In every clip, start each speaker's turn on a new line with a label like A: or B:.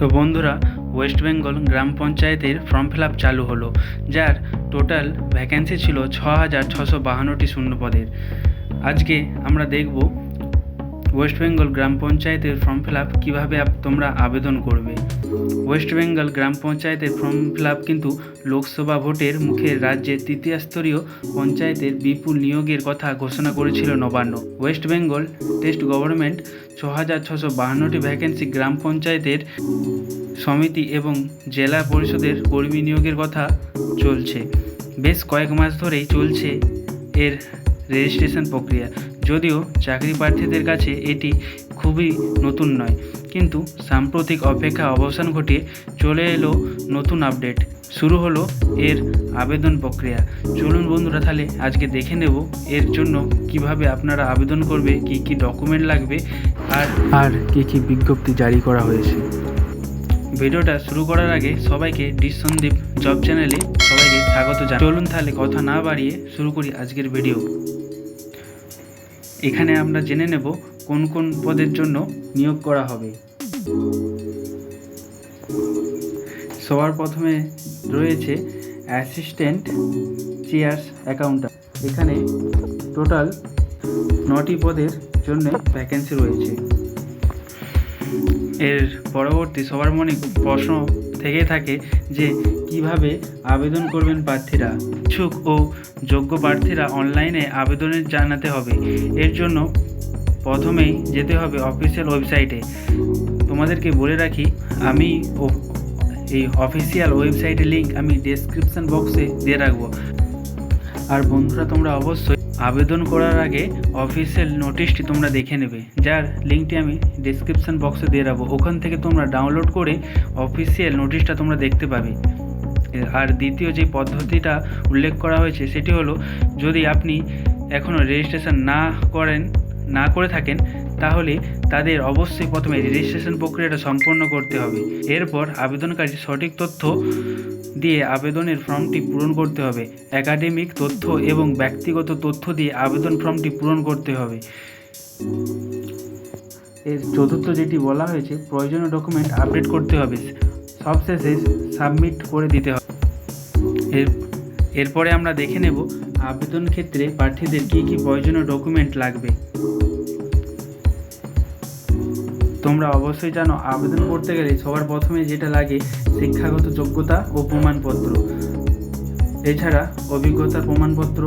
A: তো বন্ধুরা, ওয়েস্ট বেঙ্গল গ্রাম পঞ্চায়েতের ফর্ম ফিল আপ চালু হলো, যার টোটাল ভ্যাকেন্সি ছিল 6,652টি শূন্য পদের। আজকে আমরা দেখব ওয়েস্ট বেঙ্গল গ্রাম পঞ্চায়েতের ফর্ম ফিল আপ কীভাবে তোমরা আবেদন করবে। ওয়েস্ট বেঙ্গল গ্রাম পঞ্চায়েতের ফর্ম ফিল আপ কিন্তু লোকসভা ভোটের মুখে রাজ্যের তৃতীয় স্তরীয় পঞ্চায়েতের বিপুল নিয়োগের কথা ঘোষণা করেছিল নবান্ন। ওয়েস্ট বেঙ্গল টেস্ট গভর্নমেন্ট 6,652টি ভ্যাকেন্সি গ্রাম পঞ্চায়েতের সমিতি এবং জেলা পরিষদের কর্মী নিয়োগের কথা চলছে। বেশ কয়েক মাস ধরেই চলছে এর রেজিস্ট্রেশন প্রক্রিয়া। যদিও চাকরি প্রার্থীদের কাছে এটি খুবই নতুন নয়, কিন্তু সাম্প্রতিক অপেক্ষা অবসান ঘটিয়ে চলে এলো নতুন আপডেট। শুরু হলো এর আবেদন প্রক্রিয়া। চলুন বন্ধুরা, তাহলে আজকে দেখে নেব এর জন্য কিভাবে আপনারা আবেদন করবে, কি কি ডকুমেন্ট লাগবে, আর কি বিজ্ঞপ্তি জারি করা হয়েছে। ভিডিওটা শুরু করার আগে সবাইকে সন্দীপ জব চ্যানেলে সবাইকে স্বাগত জানাই। চলুন তাহলে কথা না বাড়িয়ে শুরু করি আজকের ভিডিও। এখানে আমরা জেনে নেব কোন কোন পদের জন্য নিয়োগ করা হবে। সবার প্রথমে রয়েছে অ্যাসিস্ট্যান্ট চেয়ার্স অ্যাকাউন্ট্যান্ট। এখানে টোটাল 9টি পদের জন্য ভ্যাকেন্সি রয়েছে। এর পরবর্তী সবার মনে প্রশ্ন থেকে থাকে যে কিভাবে আবেদন করবেন প্রার্থীরা। ইচ্ছুক ও যোগ্য প্রার্থীরা অনলাইনে আবেদনের জানাতে হবে। এর জন্য প্রথমেই যেতে হবে অফিসিয়াল ওয়েবসাইটে। তোমাদেরকে বলে রাখি, আমি এই অফিসিয়াল ওয়েবসাইটের লিঙ্ক আমি ডেসক্রিপশন বক্সে দিয়ে রাখবো। আর বন্ধুরা, তোমরা অবশ্যই আবেদন করার আগে অফিসিয়াল নোটিশটি তোমরা দেখে নেবে, যার লিঙ্কটি আমি ডেসক্রিপশন বক্সে দিয়ে রাখবো। ওখান থেকে তোমরা ডাউনলোড করে অফিসিয়াল নোটিশটা তোমরা দেখতে পাবে। আর দ্বিতীয় যে পদ্ধতিটা উল্লেখ করা হয়েছে সেটি হলো, যদি আপনি এখনও রেজিস্ট্রেশন না করে থাকেন, তাহলে তাদের অবশ্যই প্রথমে রেজিস্ট্রেশন প্রক্রিয়াটা সম্পন্ন করতে হবে। এরপর আবেদনকারী সঠিক তথ্য দিয়ে আবেদনের ফর্মটি পূরণ করতে হবে। একাডেমিক তথ্য এবং ব্যক্তিগত তথ্য দিয়ে আবেদন ফর্মটি পূরণ করতে হবে। এর চতুর্থ যেটি বলা হয়েছে, প্রয়োজনীয় ডকুমেন্ট আপডেট করতে হবে, সবশেষে সাবমিট করে দিতে হবে। এরপরে আমরা দেখে নেব আবেদন ক্ষেত্রে প্রার্থীদের কী কী প্রয়োজনীয় ডকুমেন্ট লাগবে। তোমরা অবশ্যই জানো, আবেদন করতে গেলে সবার প্রথমে যেটা লাগে শিক্ষাগত যোগ্যতা ও প্রমাণপত্র। এছাড়া অভিজ্ঞতার প্রমাণপত্র,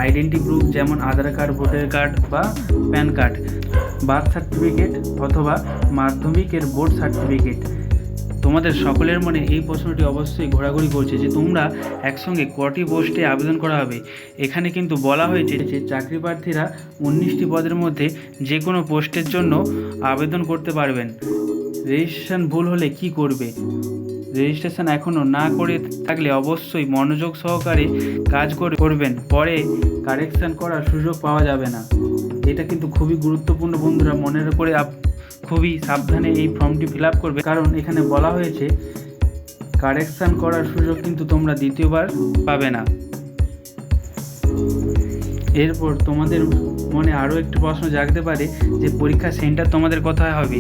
A: আইডেন্টি প্রুফ যেমন আধার কার্ড, ভোটার কার্ড বা প্যান কার্ড, বার্থ সার্টিফিকেট অথবা মাধ্যমিকের বোর্ড সার্টিফিকেট। তোমাদের সকলের মনে এই প্রশ্নটি অবশ্যই ঘোরাঘুরি করছে যে তোমরা একসঙ্গে কটি পোস্টে আবেদন করা হবে। এখানে কিন্তু বলা হয়েছে যে চাকরি প্রার্থীরা 19টি পদের মধ্যে যে কোনো পোস্টের জন্য আবেদন করতে পারবেন। রেজিস্ট্রেশন ভুল হলে কি করবে? রেজিস্ট্রেশন এখনও না করে থাকলে অবশ্যই মনোযোগ সহকারে কাজ করবেন, পরে কারেকশান করার সুযোগ পাওয়া যাবে না। এটা কিন্তু খুবই গুরুত্বপূর্ণ বন্ধুরা, মনে করে খুবই সাবধানে এই ফর্মটি ফিল আপ করবে, কারণ এখানে বলা হয়েছে কারেকশান করার সুযোগ কিন্তু তোমরা দ্বিতীয়বার পাবে না। এরপর তোমাদের মনে আরও একটি প্রশ্ন জাগতে পারে যে পরীক্ষা সেন্টার তোমাদের কোথায় হবে।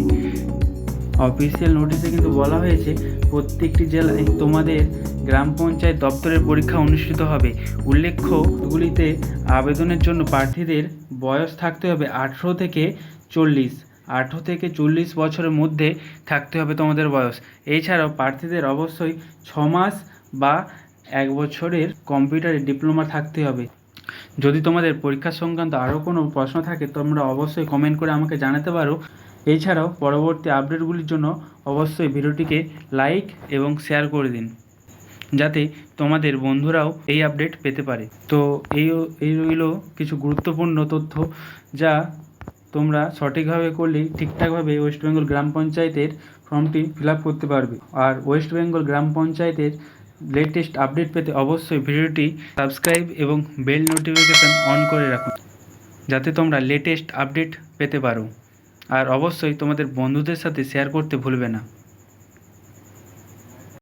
A: অফিসিয়াল নোটিশে কিন্তু বলা হয়েছে প্রত্যেকটি জেলায় তোমাদের গ্রাম পঞ্চায়েত দপ্তরের পরীক্ষা অনুষ্ঠিত হবে। উল্লেখ্যগুলিতে আবেদনের জন্য প্রার্থীদের বয়স থাকতে হবে 18 থেকে 40 বছরের মধ্যে থাকতে হবে তোমাদের বয়স। এছাড়াও প্রার্থীদের অবশ্যই 6 মাস বা 1 বছরের কম্পিউটারে ডিপ্লোমা থাকতে হবে। যদি তোমাদের পরীক্ষা সংক্রান্ত আরও কোনো প্রশ্ন থাকে, তোমরা অবশ্যই কমেন্ট করে আমাকে জানাতে পারো। এছাড়াও পরবর্তী আপডেটগুলির জন্য অবশ্যই ভিডিওটিকে লাইক এবং শেয়ার করে দিন, যাতে তোমাদের বন্ধুরাও এই আপডেট পেতে পারে। তো এই রইল কিছু গুরুত্বপূর্ণ তথ্য, যা তোমরা সঠিকভাবে করলেই ঠিকঠাকভাবে ওয়েস্ট বেঙ্গল গ্রাম পঞ্চায়েতের ফর্মটি ফিল আপ করতে পারবে। আর ওয়েস্ট বেঙ্গল গ্রাম পঞ্চায়েতের লেটেস্ট আপডেট পেতে অবশ্যই ভিডিওটি সাবস্ক্রাইব এবং বেল নোটিফিকেশান অন করে রাখুন, যাতে তোমরা লেটেস্ট আপডেট পেতে পারো। আর অবশ্যই তোমাদের বন্ধুদের সাথে শেয়ার করতে ভুলবে না।